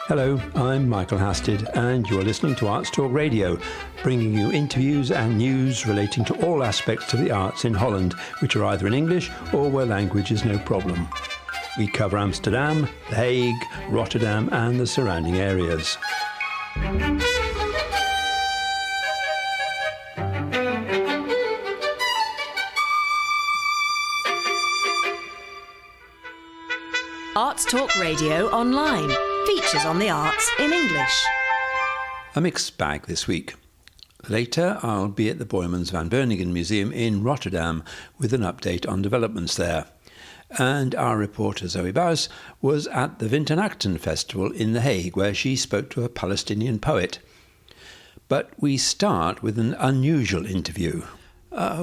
Hello, I'm Michael Hasted and you're listening to ArtsTalk Radio, bringing you interviews and news relating to all aspects of the arts in Holland, which are either in English or where language is no problem. We cover Amsterdam, The Hague, Rotterdam and the surrounding areas. ArtsTalk Radio online. Features on the arts in English. A mixed bag this week. Later, I'll be at the BOIJMANS van Beuingen Museum in Rotterdam with an update on developments there. And our reporter Souwie Buis was at the WINTERNACHTEN Festival in The Hague, where she spoke to a Palestinian poet. But we start with an unusual interview.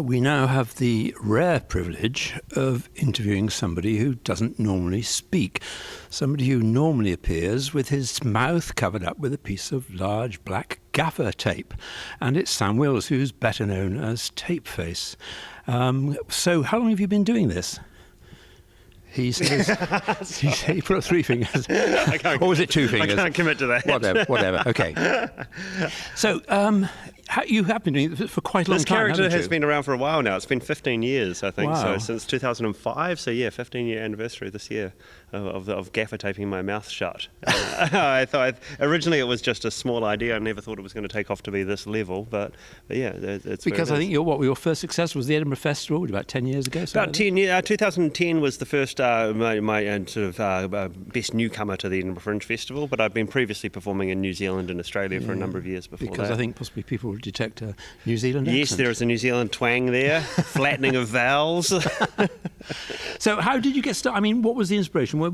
We now have the rare privilege of interviewing somebody who doesn't normally speak, somebody who normally appears with his mouth covered up with a piece of large black gaffer tape. And it's Sam Wills, who's better known as Tapeface. So how long have you been doing this? He says, he put up three fingers. Or was it two fingers? I can't commit to that. Whatever. Okay. So, you have been doing it for quite a long time, This character haven't you? has been around for a while now. It's been 15 years, I think, Wow. so since 2005. So yeah, 15-year anniversary this year of gaffer taping my mouth shut. I thought originally it was just a small idea. I never thought it was going to take off to be this level, but yeah, it's Because I think your first success was the Edinburgh Festival about 10 years ago. About 10 years. 2010 was the first my sort of best newcomer to the Edinburgh Fringe Festival, but I've been previously performing in New Zealand and Australia for a number of years before because that. I think possibly people will detect a New Zealand Yes, accent. there is a New Zealand twang there, flattening of vowels. So how did you get started? I mean, what was the inspiration? What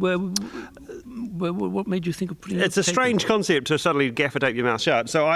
made you think of putting It's a tape strange on? concept to suddenly gaffer tape your mouth shut. So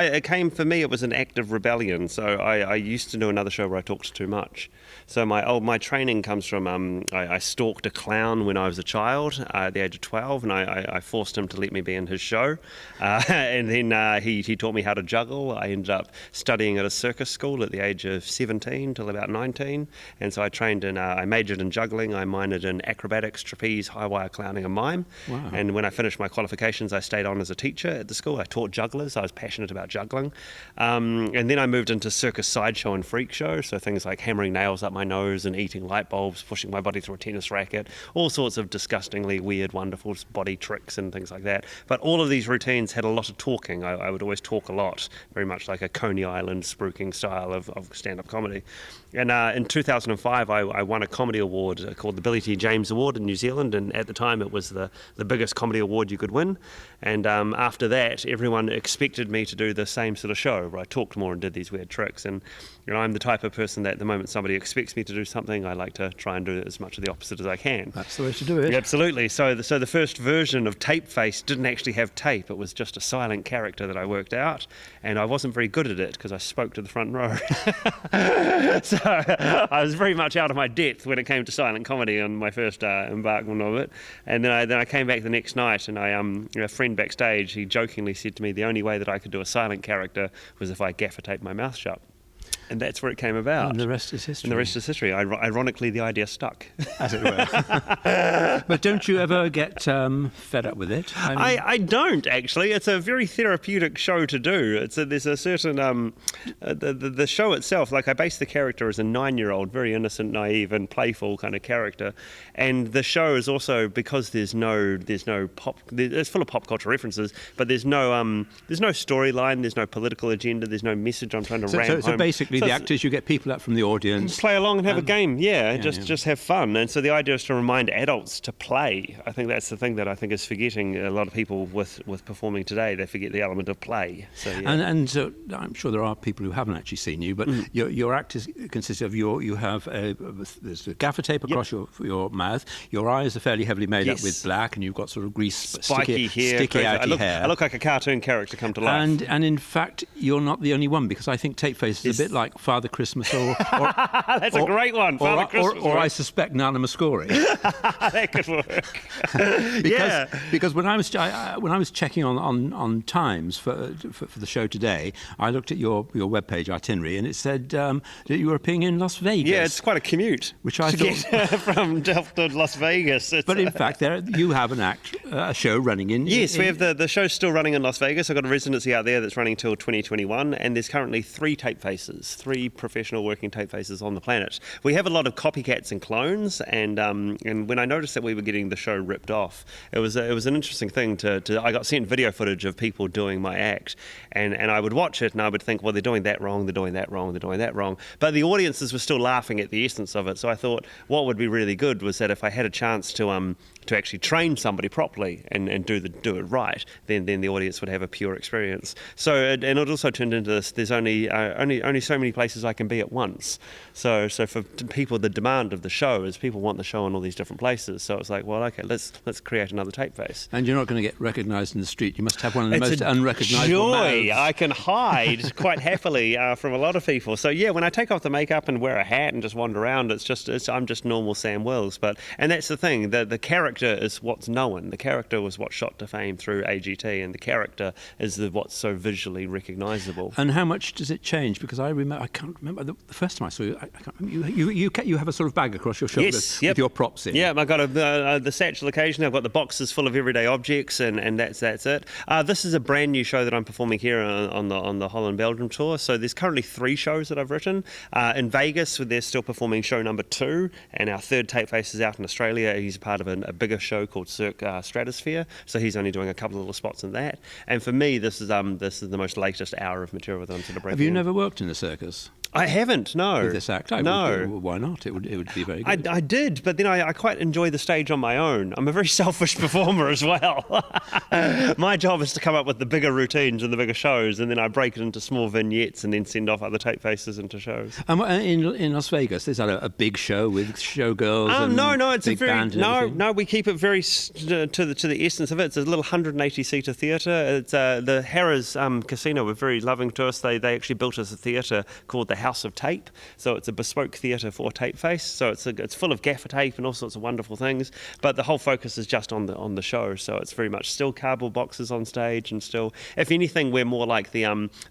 for me, it was an act of rebellion. So I used to do another show where I talked too much. So my training comes from, I stalked a clown when I was a child at the age of 12, and I forced him to let me be in his show. And then he taught me how to juggle. I ended up studying at a circus school at the age of 17 till about 19. And so I trained I majored in juggling, I minored in acrobatics, trapeze, high wire clowning and mime. Wow. And when I finished my qualifications, I stayed on as a teacher at the school. I taught jugglers. I was passionate about juggling. And then I moved into circus sideshow and freak show. So things like hammering nails up my nose and eating light bulbs, pushing my body through a tennis racket, all sorts of disgustingly weird, wonderful body tricks and things like that. But all of these routines had a lot of talking. I would always talk a lot, very much like a Coney Island spruiking style of stand-up comedy. And in 2005, I won a comedy award called the Billy T. James Award in New Zealand. And at the time, it was the biggest comedy award you could win. And after that, everyone expected me to do the same sort of show where I talked more and did these weird tricks. And I'm the type of person that the moment somebody expects me to do something, I like to try and do as much of the opposite as I can. That's the way to do it. Yeah, absolutely. So the first version of Tapeface didn't actually have tape. It was just a silent character that I worked out. And I wasn't very good at it because I spoke to the front row. So I was very much out of my depth when it came to silent comedy on my first embarkment of it. And then I came back the next night, and a friend backstage, he jokingly said to me, the only way that I could do a silent character was if I gaffer taped my mouth shut. And that's where it came about. And the rest is history. And the rest is history. Ironically, the idea stuck. As it were. But don't you ever get fed up with it? I don't, actually. It's a very therapeutic show to do. There's a certain... the show itself, like I base the character as a 9-year-old, very innocent, naive and playful kind of character. And the show is also, because there's no pop... It's full of pop culture references, but there's no storyline, there's no political agenda, there's no message I'm trying to ram home. So basically, the actors, you get people up from the audience. Play along and have a game, just have fun. And so the idea is to remind adults to play. I think that's the thing that I think is forgetting a lot of people with performing today. They forget the element of play. So, yeah. And so I'm sure there are people who haven't actually seen you, but your act consists of there's a gaffer tape across your mouth. Your eyes are fairly heavily made up with black, and you've got sort of spiky hair, sticky outy hair. I look like a cartoon character come to life. And in fact, you're not the only one, because I think Tapeface is bit like Father Christmas or That's a great one. Father Christmas. Or I suspect Nana Muscori. That could work. Because when I was checking on times for the show today, I looked at your webpage itinerary, and it said that you were appearing in Las Vegas. Yeah, it's quite a commute. Which I thought from Delft to Las Vegas. But in fact, you have a show running in. Yes, we have the show's still running in Las Vegas. I've got a residency out there that's running till 2021, and there's currently 3 professional working tape faces on the planet. We have a lot of copycats and clones, and when I noticed that we were getting the show ripped off, it was an interesting thing I got sent video footage of people doing my act, and I would watch it and I would think, well, they're doing that wrong, they're doing that wrong, they're doing that wrong. But the audiences were still laughing at the essence of it. So I thought what would be really good was that if I had a chance to actually train somebody properly and do it right, then the audience would have a pure experience. So and it also turned into this. There's only so many places I can be at once. So for people, the demand of the show is people want the show in all these different places. So it's like, well, okay, let's create another tape face. And you're not going to get recognised in the street. You must have one of the most unrecognisable joy. mouths. I can hide quite happily from a lot of people. So yeah, when I take off the makeup and wear a hat and just wander around, I'm just normal Sam Wills. And that's the thing. The character is what's known. The character was what shot to fame through AGT, and the character is what's so visually recognisable. And how much does it change? Because I can't remember the first time I saw you. I can't remember. You have a sort of bag across your shoulders with your props in. Yeah, I've got the satchel occasionally. I've got the boxes full of everyday objects, and that's it. This is a brand new show that I'm performing here on the Holland Belgium tour. So there's currently 3 shows that I've written. In Vegas, they're still performing show number 2, and our 3rd tape face is out in Australia. He's part of a bigger show called Cirque Stratosphere, so he's only doing a couple of little spots in that. And for me, this is the most latest hour of material that I'm sort of breaking. Have you never worked in a circus? I haven't, no. With this act? No. Why not? It would be very good. I did, but then I quite enjoy the stage on my own. I'm a very selfish performer as well. My job is to come up with the bigger routines and the bigger shows, and then I break it into small vignettes and then send off other tape faces into shows. In Las Vegas, is that a big show with showgirls and it's big band and everything? we keep it very to the essence of it. It's a little 180-seater theatre. It's the Harrah's Casino were very loving to us. They actually built us a theatre called the House of Tape. So it's a bespoke theatre for tape face. So it's full of gaffer tape and all sorts of wonderful things. But the whole focus is just on the show. So it's very much still cardboard boxes on stage, and still, if anything, we're more like the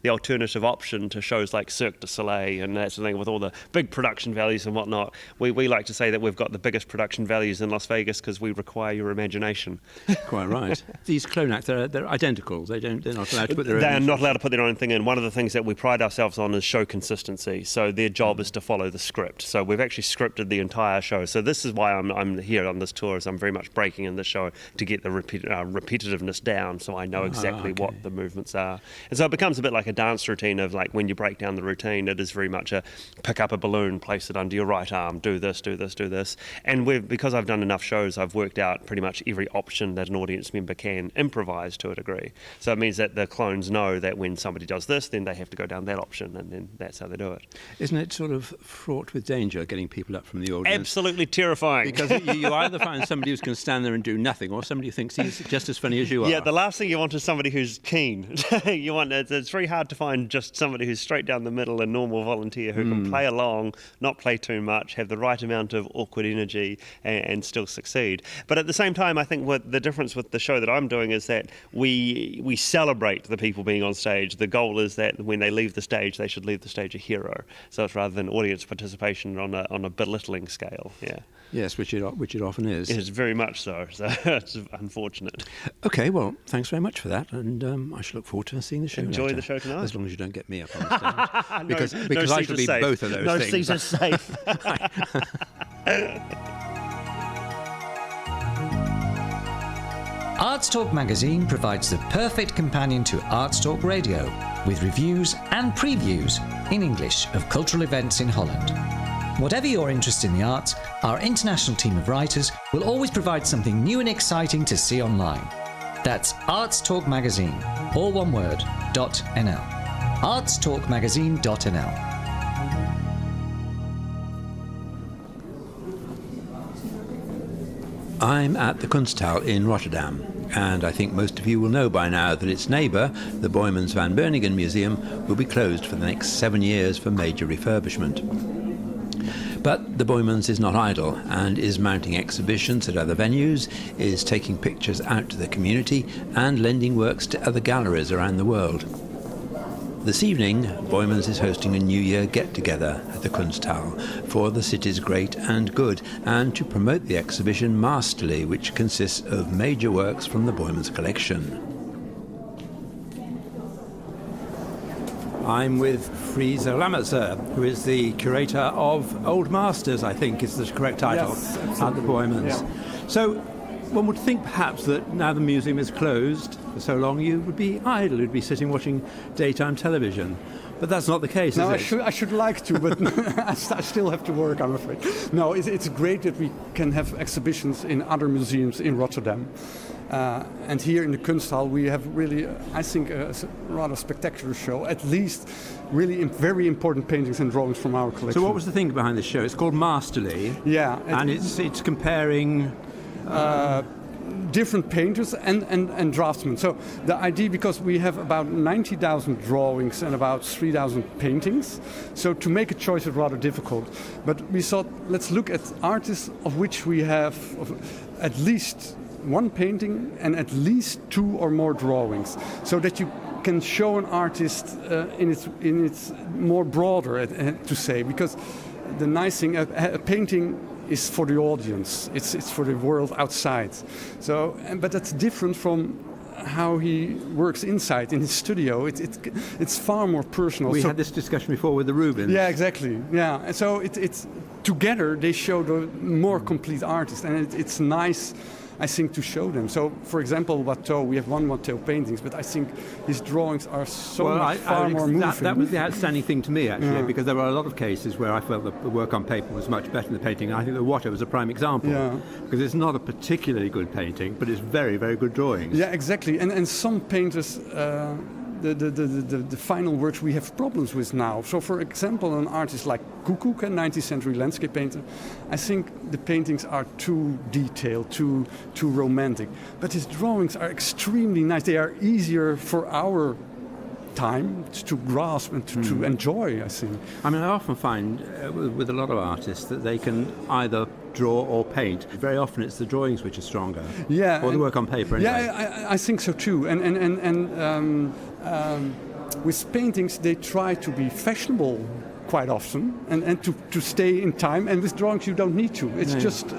alternative option to shows like Cirque du Soleil and that sort of thing, with all the big production values and whatnot. We like to say that we've got the biggest production values in Las Vegas because we require your imagination. Quite right. These clone acts, they're identical. They're not allowed to put their own. They're not allowed to put their own thing in. One of the things that we pride ourselves on is show consistency. So their job is to follow the script. So we've actually scripted the entire show. So this is why I'm here on this tour, is I'm very much breaking in the show to get the repetitiveness down, so I know exactly what the movements are. And so it becomes a bit like a dance routine of, like, when you break down the routine, it is very much a pick up a balloon, place it under your right arm, do this, do this, do this. And because I've done enough shows, I've worked out pretty much every option that an audience member can improvise to a degree. So it means that the clones know that when somebody does this, then they have to go down that option, and then that's how they do it. Isn't it sort of fraught with danger, getting people up from the audience? Absolutely terrifying. Because you either find somebody who's going to stand there and do nothing, or somebody who thinks he's just as funny as you are. Yeah, the last thing you want is somebody who's keen. It's very hard to find just somebody who's straight down the middle, a normal volunteer who can play along, not play too much, have the right amount of awkward energy, and still succeed. But at the same time, I think what the difference with the show that I'm doing is that we celebrate the people being on stage. The goal is that when they leave the stage, they should leave the stage a hero. So it's rather than audience participation on a belittling scale. Yeah. Yes, which it often is. It is very much so. So it's unfortunate. Okay, well, thanks very much for that, and I shall look forward to seeing the show. Enjoy later. the show tonight. As long as you don't get me up on the stage. because no I shall be safe. both of those no things. No seat is safe. ArtsTalk Magazine provides the perfect companion to ArtsTalk Radio, with reviews and previews in English of cultural events in Holland. Whatever your interest in the arts, our international team of writers will always provide something new and exciting to see online. That's ArtsTalk Magazine, all one word, .nl. ArtsTalkMagazine.nl. I'm at the Kunsthal in Rotterdam, And I think most of you will know by now that its neighbour, the BOIJMANS van Beuingen Museum, will be closed for the next 7 years for major refurbishment. But the BOIJMANS is not idle and is mounting exhibitions at other venues, is taking pictures out to the community and lending works to other galleries around the world. This evening, BOIJMANS is hosting a New Year get-together at the Kunsthal for the city's great and good, and to promote the exhibition Masterly, which consists of major works from the BOIJMANS collection. I'm with Friese Lammertser, who is the curator of Old Masters, I think is the correct title, Yes, at the BOIJMANS. Yeah. So one would think perhaps that now the museum is closed for so long you would be idle, you'd be sitting watching daytime television. But that's not the case, No, is it? I should like to, but I still have to work, I'm afraid. No, it's great that we can have exhibitions in other museums in Rotterdam. And here in the Kunsthal we have really, I think, a rather spectacular show, at least really very important paintings and drawings from our collection. So what was the thing behind this show? It's called Masterly. Yeah. And it's comparing... different painters and draftsmen. So the idea, because we have about 90,000 drawings and about 3,000 paintings, so to make a choice is rather difficult. But we thought, let's look at artists of which we have at least one painting and at least 2 or more drawings, so that you can show an artist in its more broader, to say, because the nice thing, a painting is for the audience. It's for the world outside. So, but that's different from how he works inside in his studio. It's far more personal. We had this discussion before with the Rubens. Yeah, exactly. Yeah, and so it's together they show the more complete artist, and it's nice, I think, to show them. So, for example, Watteau, we have one Watteau paintings, but I think his drawings are far more moving. That was the outstanding thing to me, actually, because there were a lot of cases where I felt that the work on paper was much better than the painting. And I think that Watteau was a prime example, because it's not a particularly good painting, but it's very, very good drawings. Yeah, exactly. And some painters... The final works we have problems with now. So, for example, an artist like Koekoek, a 19th century landscape painter, I think the paintings are too detailed, too romantic. But his drawings are extremely nice. They are easier for our time to grasp and to enjoy, I think. I mean, I often find with a lot of artists that they can either draw or paint. Very often it's the drawings which are stronger. Yeah. Or the work on paper anyway. Yeah, I think so too. And with paintings they try to be fashionable quite often and to stay in time. And with drawings you don't need to. It's just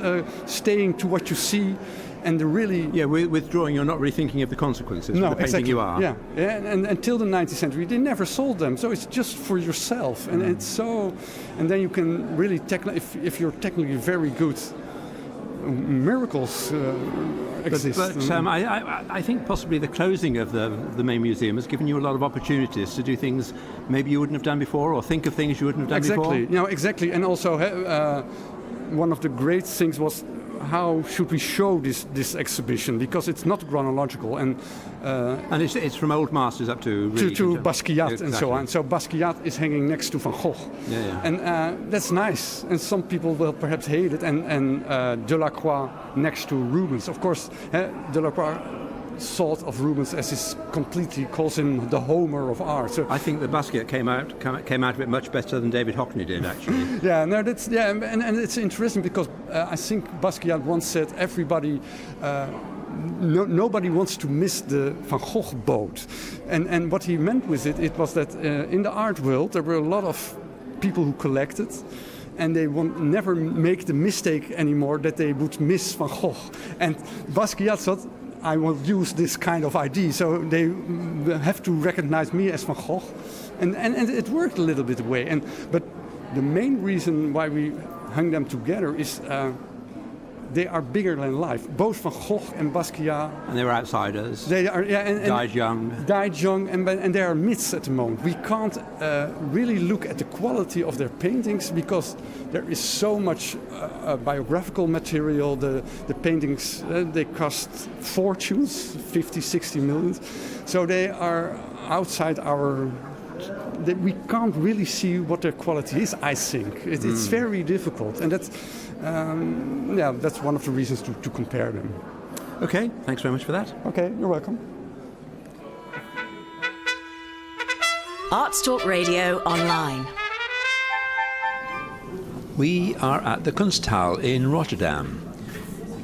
staying to what you see. And with drawing you're not really thinking of the consequences of the painting exactly. you are. Yeah, and until the 19th century they never sold them, so it's just for yourself, and it's so, and then you can really if you're technically very good, miracles exist. But I think possibly the closing of the main museum has given you a lot of opportunities to do things maybe you wouldn't have done before, or think of things you wouldn't have done before. Exactly, and also one of the great things was, how should we show this exhibition, because it's not chronological, and it's from Old Masters up to Basquiat, exactly. and so on. So Basquiat is hanging next to Van Gogh, and that's nice. And some people will perhaps hate it. And Delacroix next to Rubens. Of course, Delacroix thought of Rubens as his completely, calls him the Homer of art. So I think that Basquiat came out of it much better than David Hockney did, actually. And it's interesting because I think Basquiat once said everybody. Nobody wants to miss the Van Gogh boat, and what he meant with it was that in the art world there were a lot of people who collected, and they won't never make the mistake anymore that they would miss Van Gogh. And Basquiat thought, I will use this kind of idea, so they have to recognize me as Van Gogh, and it worked a little bit away. But the main reason why we hung them together is they are bigger than life. Both Van Gogh and Basquiat. And they were outsiders. They are, and died young, and they are myths at the moment. We can't really look at the quality of their paintings because there is so much biographical material. The paintings, they cost fortunes, 50, 60 million. So they are outside our... We can't really see what their quality is, I think. It's very difficult, and that's one of the reasons to compare them. Okay, thanks very much for that. Okay, you're welcome. ArtsTalk Radio online. We are at the Kunsthal in Rotterdam.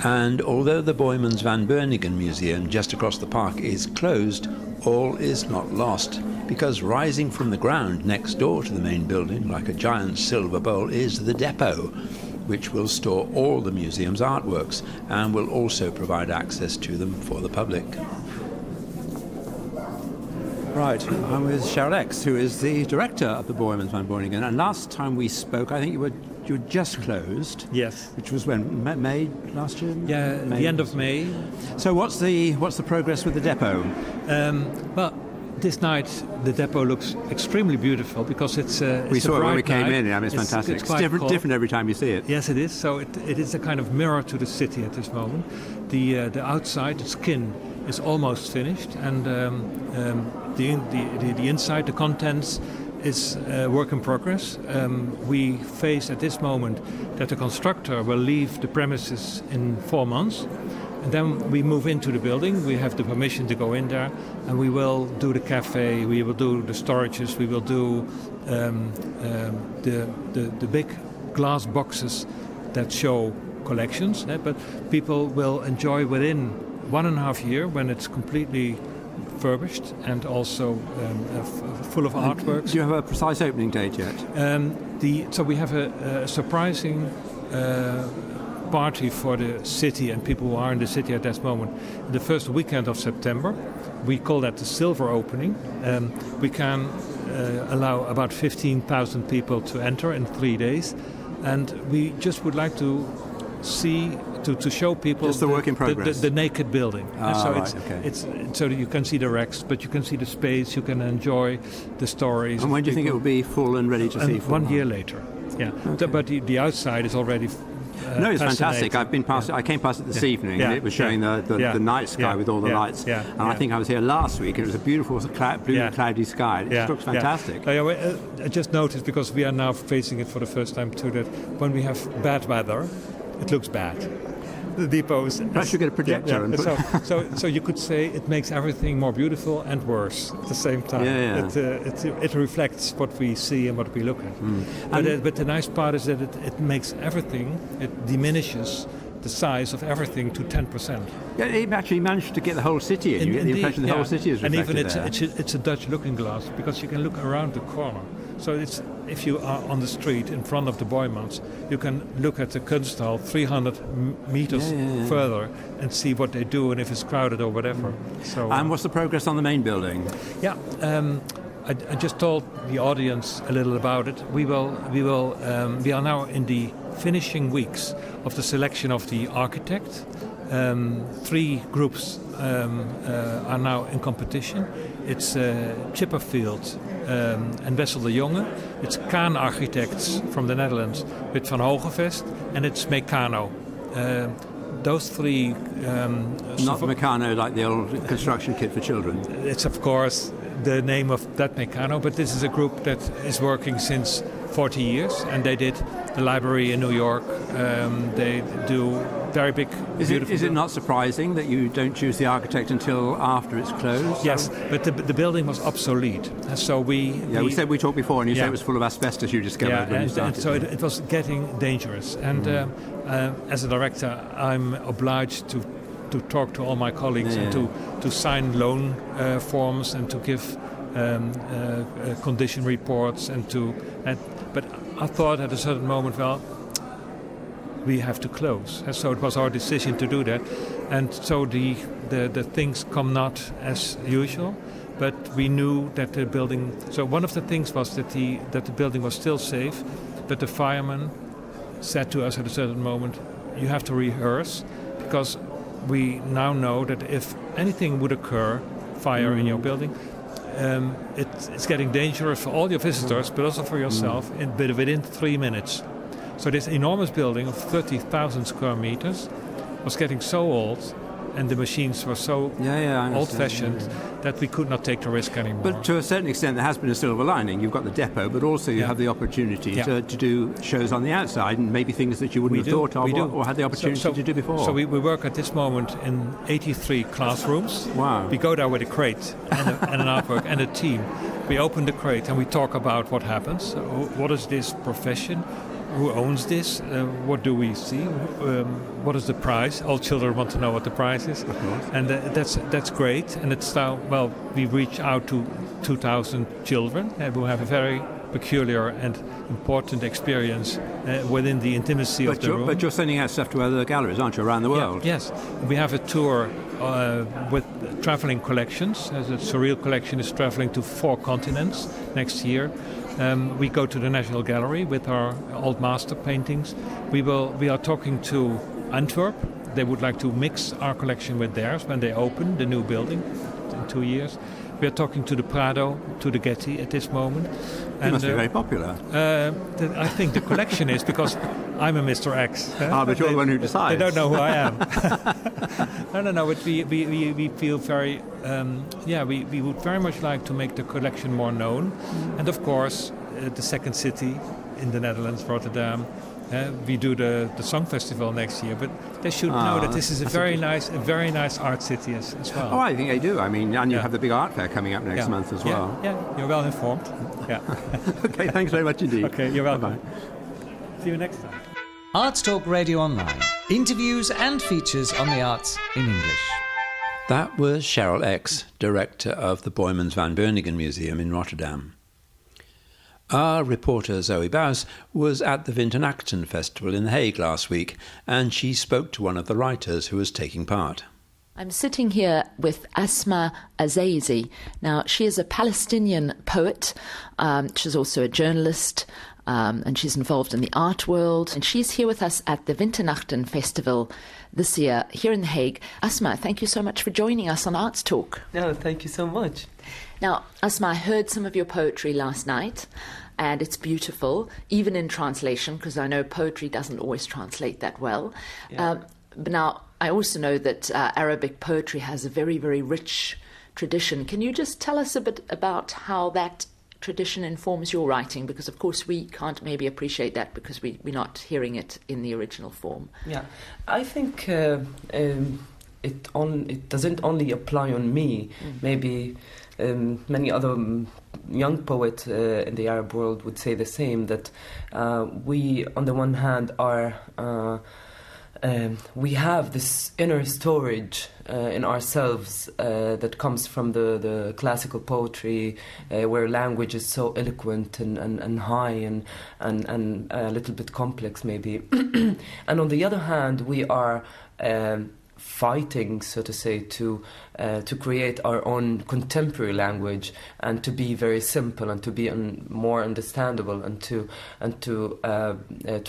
And although the BOIJMANS van Beuingen Museum just across the park is closed, all is not lost, because rising from the ground next door to the main building like a giant silver bowl is the depot, which will store all the museum's artworks and will also provide access to them for the public. Right, I'm with SAREL EX, who is the director of the BOIJMANS van Beuingen. And last time we spoke, I think you were just closed. Yes. Which was when? May last year? Yeah, May. the end of May. So what's the progress with the depot? Well, this night the depot looks extremely beautiful because it's we saw it when we came night. in. I mean, it's fantastic. It's quite different every time you see it. Yes, it is. So it is a kind of mirror to the city at this moment. The outside, the skin, is almost finished, and the inside, the contents, is work in progress. We face at this moment that the constructor will leave the premises in 4 months, and then we move into the building. We have the permission to go in there, and we will do the cafe, we will do the storages, we will do the big glass boxes that show collections. But people will enjoy within 1.5 years, when it's completely furbished and also full of artworks. Do you have a precise opening date yet? So we have a surprising party for the city and people who are in the city at that moment. The first weekend of September, we call that the silver opening. We can allow about 15,000 people to enter in 3 days, and we just would like to see, to show people just the work in progress, the naked building. So right, it's so that you can see the racks, but you can see the space, you can enjoy the stories. And when do you think it will be full and ready to see? 1 year later. Yeah, okay. But the outside is already. No, it's fantastic. I've been past. I came past it this evening, and it was showing the night sky with all the lights. And I think I was here last week, and it was a beautiful blue cloudy sky. It looks fantastic. I just noticed, because we are now facing it for the first time too, that when we have bad weather, it looks bad. The depots. Perhaps you get a projector. And so you could say it makes everything more beautiful and worse at the same time. It reflects what we see and what we look at. But the nice part is that it makes everything, it diminishes the size of everything to 10%. Yeah, it actually managed to get the whole city in. You get the impression the whole city is reflected and even it's a Dutch looking glass, because you can look around the corner. So if you are on the street in front of the BOIJMANS, you can look at the Kunsthal 300 meters further and see what they do and if it's crowded or whatever. So. And what's the progress on the main building? Yeah. I just told the audience a little about it. We are now in the finishing weeks of the selection of the architect. 3 groups are now in competition. It's Chipperfield and Wessel de Jonge. It's Kaan Architects from the Netherlands with Van Hogevest, and it's Meccano. Those 3... Not Meccano like the old construction kit for children. It's of course the name of that Meccano, but this is a group that is working since 40 years, and they did the library in New York. They do very big, beautiful... Is it not surprising that you don't choose the architect until after it's closed? Yes, but the building was obsolete. So we talked before, and you said it was full of asbestos you discovered when you started. And so it was getting dangerous. And as a director, I'm obliged to talk to all my colleagues and to sign loan forms and to give condition reports but I thought at a certain moment, well, we have to close. And so it was our decision to do that. And so the things come not as usual, but we knew that the building... So one of the things was that the building was still safe, but the fireman said to us at a certain moment, you have to rehearse, because we now know that if anything would occur, fire in your building, it's getting dangerous for all your visitors, but also for yourself, but within 3 minutes. So this enormous building of 30,000 square meters was getting so old, and the machines were so old-fashioned that we could not take the risk anymore. But to a certain extent, there has been a silver lining. You've got the depot, but also you have the opportunity to do shows on the outside and maybe things that you wouldn't have thought of or had the opportunity to do before. So we work at this moment in 83 classrooms. Wow. We go there with a crate and an artwork and a team. We open the crate and we talk about what happens. What is this profession? Who owns this? What do we see? What is the prize? All children want to know what the prize is. Of course. And that's great. And it's now, we reach out to 2,000 children who have a very peculiar and important experience within the intimacy of the room. But you're sending out stuff to other galleries, aren't you, around the world? Yes. We have a tour with traveling collections. The SAREL collection is traveling to 4 continents next year. We go to the National Gallery with our old master paintings. We are talking to Antwerp. They would like to mix our collection with theirs when they open the new building in 2 years. We are talking to the Prado, to the Getty at this moment. You must be very popular. I think the collection is, because I'm a Mr. X. But you're the one who decides. They don't know who I am. No, but we feel very, we would very much like to make the collection more known. And of course, the second city in the Netherlands, Rotterdam, we do the Song Festival next year, but they should know that this is a very nice art city as well. Oh, I think they do. I mean, and you have the big art fair coming up next month as well. Yeah, you're well informed. Yeah. Okay, thanks very much indeed. Okay, you're welcome. Bye-bye. See you next time. ArtsTalk Radio Online. Interviews and features on the arts in English. That was SAREL EX, director of the BOIJMANS van Beuingen Museum in Rotterdam. Our reporter Souwie Buis was at the WINTERNACHTEN Festival in The Hague last week, and she spoke to one of the writers who was taking part. I'm sitting here with ASMAA AZAIZEH. Now, she is a Palestinian poet. She's also a journalist, and she's involved in the art world. And she's here with us at the WINTERNACHTEN Festival this year here in The Hague. ASMAA, thank you so much for joining us on ArtsTalk. No, thank you so much. Now, ASMAA, I heard some of your poetry last night, and it's beautiful, even in translation, because I know poetry doesn't always translate that well. Yeah. But now, I also know that Arabic poetry has a very, very rich tradition. Can you just tell us a bit about how that tradition informs your writing? Because, of course, we can't maybe appreciate that because we're not hearing it in the original form. Yeah, I think it doesn't only apply on me. Maybe many other young poets in the Arab world would say the same, that we, on the one hand, we have this inner storage in ourselves that comes from the classical poetry, where language is so eloquent and high and a little bit complex maybe. And on the other hand, we are fighting, so to say, to create our own contemporary language and to be very simple and to be more understandable and to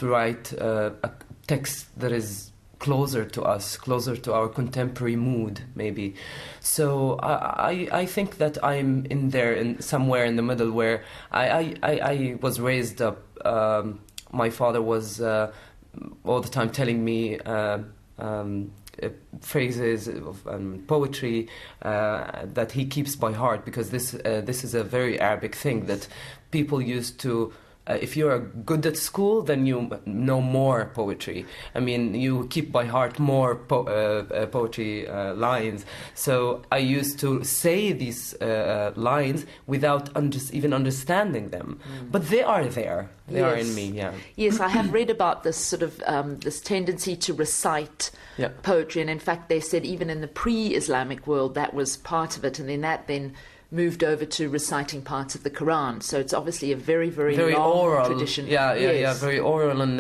write a text that is closer to us, closer to our contemporary mood, maybe. So I think that I'm in there, somewhere in the middle, where I was raised up. My father was all the time telling me phrases of poetry that he keeps by heart, because this is a very Arabic thing that people used to. If you are good at school, then you know more poetry. I mean, you keep by heart more poetry lines. So I used to say these lines without even understanding them. But they are there. They are in me, yeah. Yes, I have read about this sort of this tendency to recite poetry. And in fact, they said even in the pre-Islamic world, that was part of it. And then that moved over to reciting parts of the Quran. So it's obviously a very, very long oral tradition. Yeah, very oral and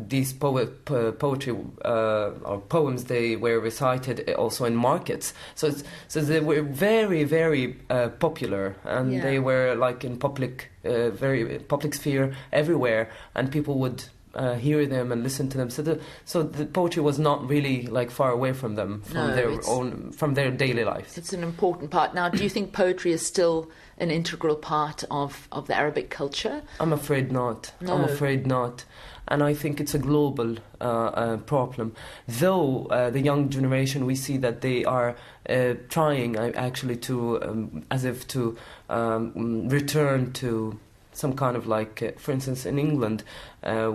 these poetry or poems, they were recited also in markets. So they were very, very popular, and they were like in very public sphere everywhere, and people would hear them and listen to them. So the poetry was not really like far away from them, from their daily lives. It's an important part. Now, do you think poetry is still an integral part of the Arabic culture? I'm afraid not. No. I'm afraid not. and I think it's a global problem. Though the young generation, we see that they are trying actually to, as if to return to some kind of like, for instance, in England,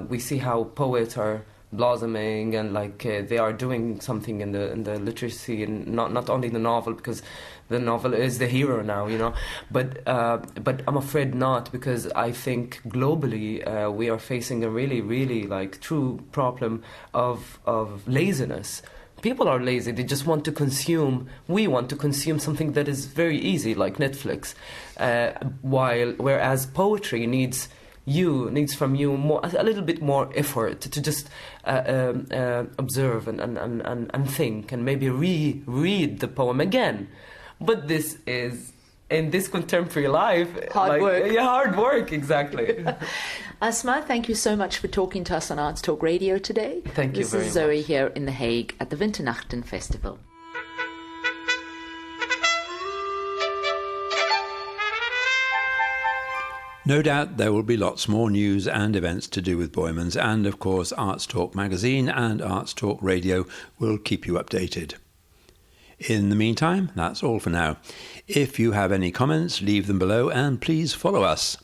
we see how poets are blossoming and like they are doing something in the literacy, and not only the novel, because the novel is the hero now, you know, but I'm afraid not, because I think globally we are facing a really like true problem of laziness. People are lazy. They just want to consume. We want to consume something that is very easy, like Netflix, whereas poetry needs from you more, a little bit more effort to just observe and think, and maybe reread the poem again. But this is, in this contemporary life, hard work. Yeah, hard work, exactly. ASMAA, thank you so much for talking to us on ArtsTalk Radio today. Thank you very much. This is Zoe here in The Hague at the WINTERNACHTEN Festival. No doubt there will be lots more news and events to do with Boijmans, and of course ArtsTalk Magazine and ArtsTalk Radio will keep you updated. In the meantime, that's all for now. If you have any comments, leave them below, and please follow us.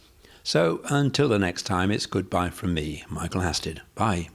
So until the next time, it's goodbye from me, Michael Hasted. Bye.